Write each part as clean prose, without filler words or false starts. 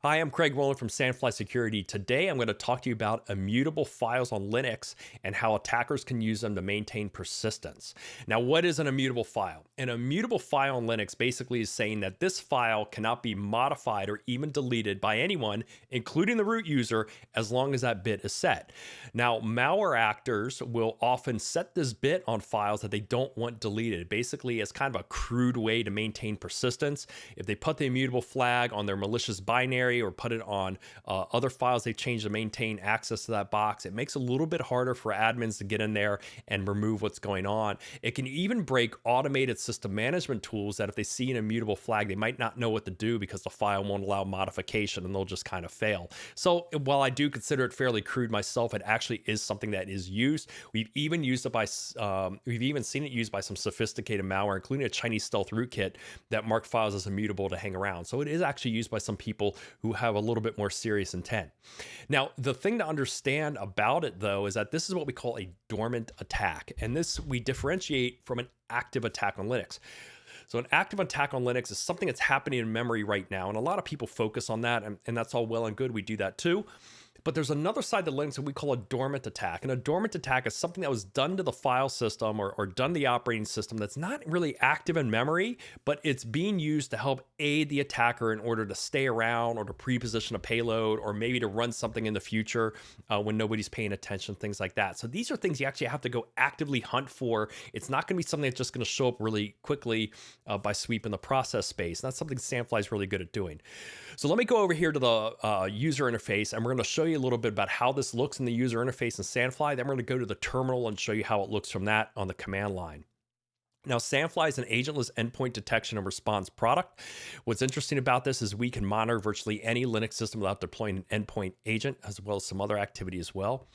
Hi, I'm Craig Rowland from Sandfly Security. Today, I'm going to talk to you about immutable files on Linux and how attackers can use them to maintain persistence. Now, what is an immutable file? An immutable file on Linux basically is saying that this file cannot be modified or even deleted by anyone, including the root user, as long as that bit is set. Now, malware actors will often set this bit on files that they don't want deleted, basically as kind of a crude way to maintain persistence. If they put the immutable flag on their malicious binary or put it on other files they've changed to maintain access to that box, it makes it a little bit harder for admins to get in there and remove what's going on. It can even break automated system management tools that if they see an immutable flag, they might not know what to do because the file won't allow modification and they'll just kind of fail. So while I do consider it fairly crude myself, it actually is something that is used. We've even seen it used by some sophisticated malware, including a Chinese stealth rootkit that marked files as immutable to hang around. So it is actually used by some people who have a little bit more serious intent. Now, the thing to understand about it, though, is that this is what we call a dormant attack. And this we differentiate from an active attack on Linux. So an active attack on Linux is something that's happening in memory right now. And a lot of people focus on that, and that's all well and good. We do that too. But there's another side to Linux that we call a dormant attack. And a dormant attack is something that was done to the file system or done to the operating system that's not really active in memory, but it's being used to help aid the attacker in order to stay around or to pre-position a payload or maybe to run something in the future when nobody's paying attention, things like that. So these are things you actually have to go actively hunt for. It's not going to be something that's just going to show up really quickly by sweeping the process space. And that's something Sandfly is really good at doing. So let me go over here to the user interface, and we're going to show you a little bit about how this looks in the user interface in Sandfly. Then we're going to go to the terminal and show you how it looks from that on the command line. Now, Sandfly is an agentless endpoint detection and response product. What's interesting about this is we can monitor virtually any Linux system without deploying an endpoint agent, as well as some other activity as well.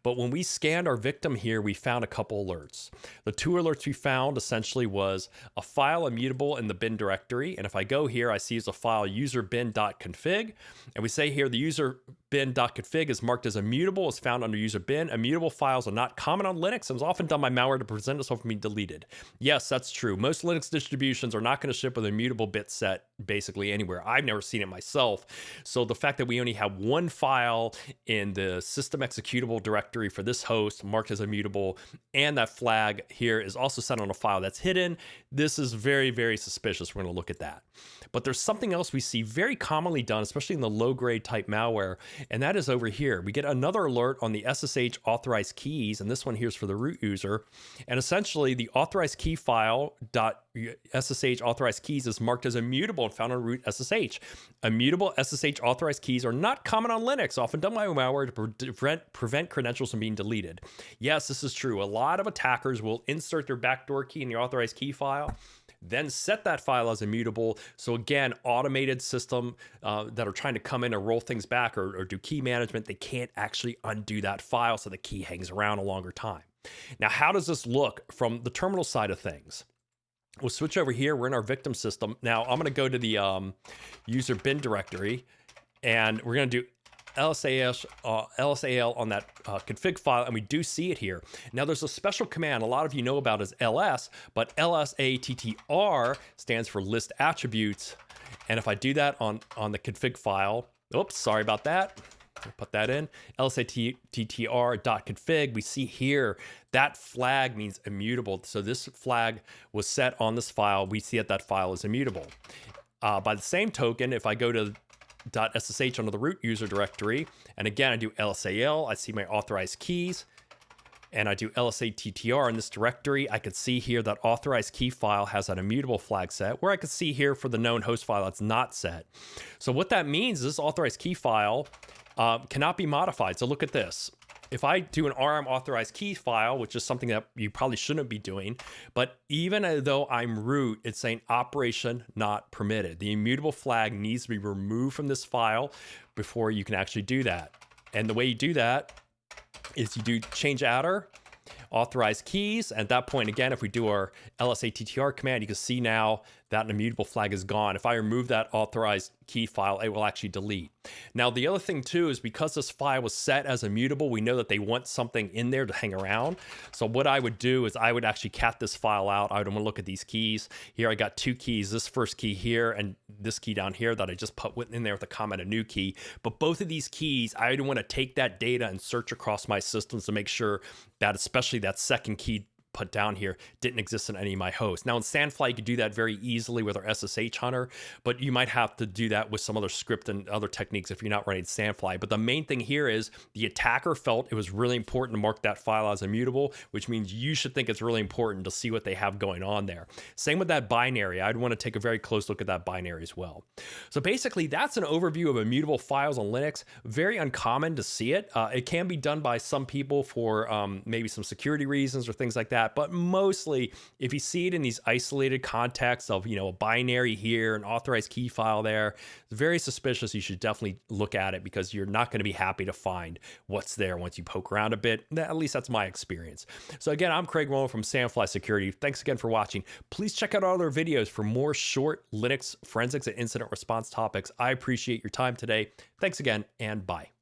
But when we scanned our victim here, we found a couple alerts. The two alerts we found essentially was a file immutable in the bin directory. And if I go here, I see as a file userbin.config. And we say here the userbin.config is marked as immutable, is found under user bin. Immutable files are not common on Linux and is often done by malware to prevent itself from being deleted. Yes, that's true. Most Linux distributions are not going to ship with a immutable bit set basically anywhere. I've never seen it myself. So the fact that we only have one file in the system executable directory for this host marked as immutable, and that flag here is also set on a file that's hidden, this is very, very suspicious. We're going to look at that. But there's something else we see very commonly done, especially in the low-grade type malware, and that is over here. We get another alert on the SSH authorized keys, and this one here is for the root user. And essentially, the authorized key file .ssh authorized keys is marked as immutable and found on root SSH. Immutable SSH authorized keys are not common on Linux, often done by malware to prevent credentials from being deleted. Yes, this is true. A lot of attackers will insert their backdoor key in the authorized key file, then set that file as immutable. So again, automated system that are trying to come in and roll things back or do key management, they can't actually undo that file, so the key hangs around a longer time. Now, how does this look from the terminal side of things? We'll switch over here. We're in our victim system. Now, I'm going to go to the user bin directory, and we're going to do LSAL on that config file, and we do see it here. Now, there's a special command a lot of you know about as ls, but LSATTR stands for list attributes. And if I do that on the config file, oops, sorry about that. I'll put that in, lsattr.config, we see here that flag means immutable. So this flag was set on this file. We see that file is immutable. By the same token, if I go to .ssh under the root user directory, and again, I do lsal, I see my authorized keys, and I do lsattr in this directory, I could see here that authorized key file has an immutable flag set, where I could see here for the known host file that's not set. So what that means is this authorized key file cannot be modified. So look at this. If I do an rm authorized key file, which is something that you probably shouldn't be doing, but even though I'm root, it's saying operation not permitted. The immutable flag needs to be removed from this file before you can actually do that. And the way you do that is you do change adder, authorized keys. At that point, again, if we do our lsattr command, you can see now that immutable flag is gone. If I remove that authorized key file, it will actually delete. Now, the other thing too is because this file was set as immutable, we know that they want something in there to hang around. So what I would do is I would actually cat this file out. I would want to look at these keys. Here I got two keys, this first key here and this key down here that I just put in there with a comment, a new key. But both of these keys, I would want to take that data and search across my systems to make sure that especially that second key put down here didn't exist in any of my hosts. Now in Sandfly, you could do that very easily with our SSH hunter, but you might have to do that with some other script and other techniques if you're not running Sandfly. But the main thing here is the attacker felt it was really important to mark that file as immutable, which means you should think it's really important to see what they have going on there. Same with that binary. I'd want to take a very close look at that binary as well. So basically that's an overview of immutable files on Linux. Very uncommon to see it. It can be done by some people for maybe some security reasons or things like that. But mostly, if you see it in these isolated contexts of, a binary here, an authorized key file there, it's very suspicious. You should definitely look at it because you're not going to be happy to find what's there once you poke around a bit. At least that's my experience. So again, I'm Craig Rowan from Sandfly Security. Thanks again for watching. Please check out our other videos for more short Linux forensics and incident response topics. I appreciate your time today. Thanks again, and bye.